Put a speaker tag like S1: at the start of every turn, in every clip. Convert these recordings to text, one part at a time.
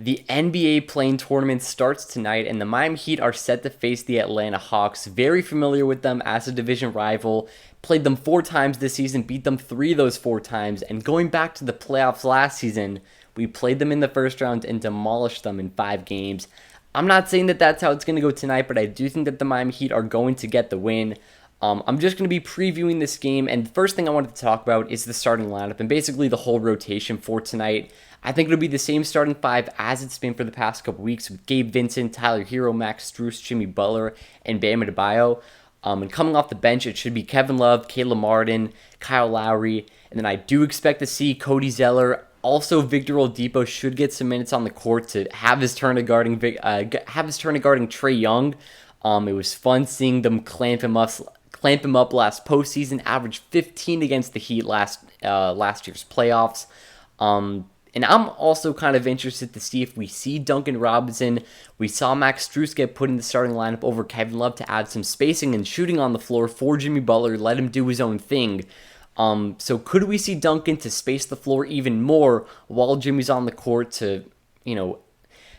S1: The NBA play-in tournament starts tonight, and the Miami Heat are set to face the Atlanta Hawks. Very familiar with them as a division rival. Played them 4 times this season, beat them 3 of those 4 times. And going back to the playoffs last season, we played them in the first round and demolished them in 5 games. I'm not saying that that's how it's going to go tonight, but I do think that the Miami Heat are going to get the win. I'm just going to be previewing this game, and the first thing I wanted to talk about is the starting lineup and basically the whole rotation for tonight. I think it'll be the same starting 5 as it's been for the past couple weeks with Gabe Vincent, Tyler Hero, Max Strus, Jimmy Butler, and Bam Adebayo. And coming off the bench, it should be Kevin Love, Caleb Martin, Kyle Lowry, and then I do expect to see Cody Zeller. Also, Victor Oladipo should get some minutes on the court to have his turn of guarding Trae Young. It was fun seeing them clamp him up last postseason. Averaged 15 against the Heat last year's playoffs. And I'm also kind of interested to see if we see Duncan Robinson. We saw Max Strus get put in the starting lineup over Kevin Love to add some spacing and shooting on the floor for Jimmy Butler, let him do his own thing. So could we see Duncan to space the floor even more while Jimmy's on the court to,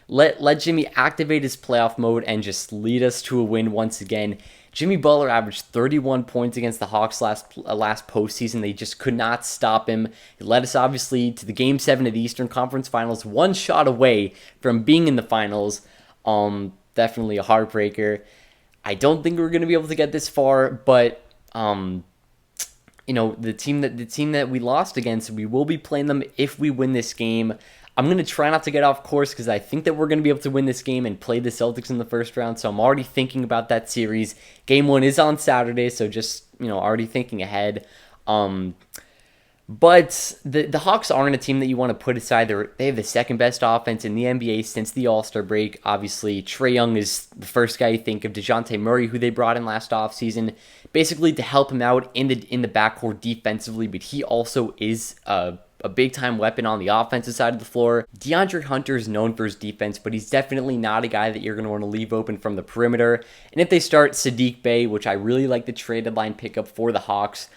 S1: let Jimmy activate his playoff mode and just lead us to a win once again? Jimmy Butler averaged 31 points against the Hawks last postseason. They just could not stop him. He led us, obviously, to the Game 7 of the Eastern Conference Finals, one shot away from being in the finals. Definitely a heartbreaker. I don't think we're going to be able to get this far, but the team that we lost against, we will be playing them if we win this game. I'm going to try not to get off course because I think that we're going to be able to win this game and play the Celtics in the first round. So I'm already thinking about that series. Game 1 is on Saturday, so just, already thinking ahead. But the Hawks aren't a team that you want to put aside. They have the second best offense in the NBA since the All-Star break. Obviously, Trae Young is the first guy you think of. DeJounte Murray, who they brought in last offseason, basically to help him out in the backcourt defensively, but he also is a big-time weapon on the offensive side of the floor. DeAndre Hunter is known for his defense, but he's definitely not a guy that you're going to want to leave open from the perimeter. And if they start Saddiq Bey, which I really like the trade deadline pickup for the Hawks,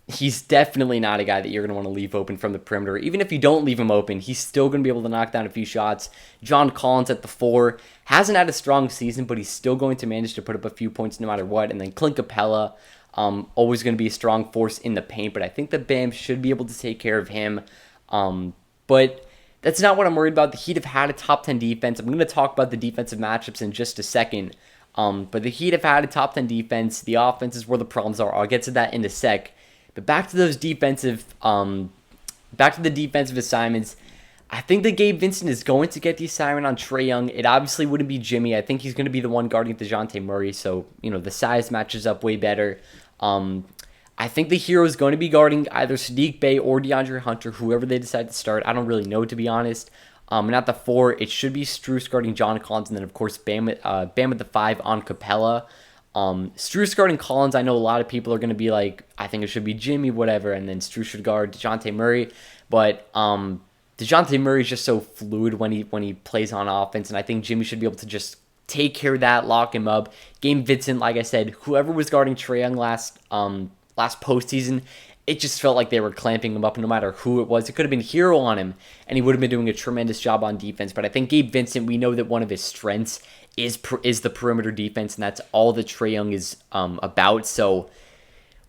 S1: he's definitely not a guy that you're going to want to leave open from the perimeter. Even if you don't leave him open, he's still going to be able to knock down a few shots. John Collins at the 4 hasn't had a strong season, but he's still going to manage to put up a few points no matter what. And then Clint Capella, always going to be a strong force in the paint, but I think that Bam should be able to take care of him. But that's not what I'm worried about. The Heat have had a top 10 defense. I'm going to talk about the defensive matchups in just a second. But the Heat have had a top 10 defense. The offense is where the problems are. I'll get to that in a sec. But back to the defensive assignments. I think that Gabe Vincent is going to get the assignment on Trae Young. It obviously wouldn't be Jimmy. I think he's going to be the one guarding DeJounte Murray, so, the size matches up way better. I think the hero is going to be guarding either Saddiq Bey or DeAndre Hunter, whoever they decide to start. I don't really know, to be honest. And at the 4, it should be Strus guarding John Collins, and then, of course, Bam at the 5 on Capella. Strus guarding Collins, I know a lot of people are going to be like, I think it should be Jimmy, whatever, and then Strus should guard DeJounte Murray. But DeJounte Murray is just so fluid when he plays on offense, and I think Jimmy should be able to just take care of that, lock him up. Gabe Vincent, like I said, whoever was guarding Trae Young last postseason, it just felt like they were clamping him up no matter who it was. It could have been Hero on him, and he would have been doing a tremendous job on defense. But I think Gabe Vincent, we know that one of his strengths is the perimeter defense, and that's all that Trae Young is about. So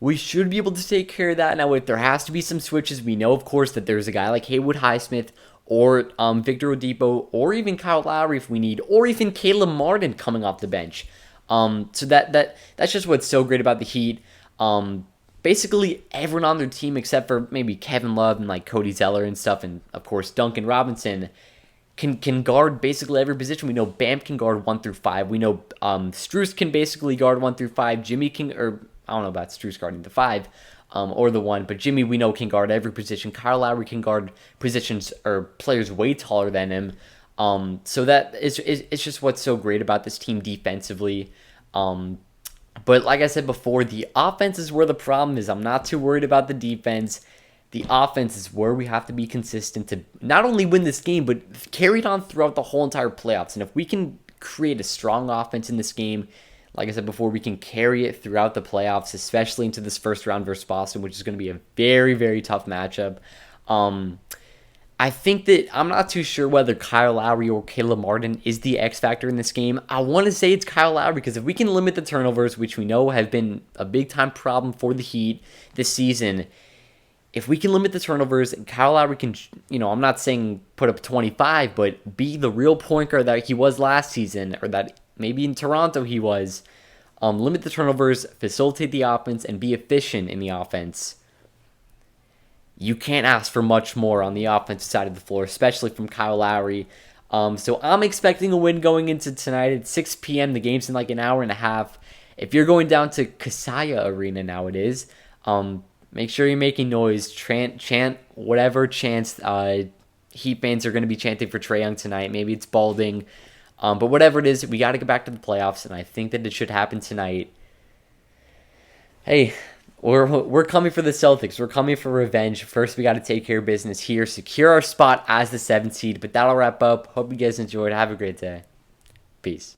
S1: we should be able to take care of that. Now, if there has to be some switches, we know, of course, that there's a guy like Haywood Highsmith or Victor Oladipo or even Kyle Lowry if we need, or even Caleb Martin coming off the bench. So that's just what's so great about the Heat. Basically, everyone on their team except for maybe Kevin Love and like Cody Zeller and stuff, and of course Duncan Robinson can guard basically every position. We know Bam can guard 1 through 5. We know Strus can basically guard 1 through 5. Jimmy can, or I don't know about Strus guarding the 5 or the 1, but Jimmy we know can guard every position. Kyle Lowry can guard positions or players way taller than him. So that it's just what's so great about this team defensively. But like I said before, the offense is where the problem is. I'm not too worried about the defense. The offense is where we have to be consistent to not only win this game, but carry it on throughout the whole entire playoffs. And if we can create a strong offense in this game, like I said before, we can carry it throughout the playoffs, especially into this first round versus Boston, which is going to be a very, very tough matchup. I think that I'm not too sure whether Kyle Lowry or Caleb Martin is the X factor in this game. I want to say it's Kyle Lowry because if we can limit the turnovers, which we know have been a big time problem for the Heat this season, if we can limit the turnovers, Kyle Lowry can, I'm not saying put up 25, but be the real point guard that he was last season, or that maybe in Toronto he was. Limit the turnovers, facilitate the offense, and be efficient in the offense. You can't ask for much more on the offensive side of the floor, especially from Kyle Lowry. So I'm expecting a win going into tonight at 6 p.m. The game's in like an hour and a half. If you're going down to Kaseya Arena now it is, make sure you're making noise. Chant whatever chants Heat fans are going to be chanting for Trae Young tonight. Maybe it's balding. But whatever it is, we got to get back to the playoffs, and I think that it should happen tonight. Hey, we're coming for the Celtics. We're coming for revenge. First, we got to take care of business here, secure our spot as the 7th seed. But that'll wrap up. Hope you guys enjoyed. Have a great day. Peace.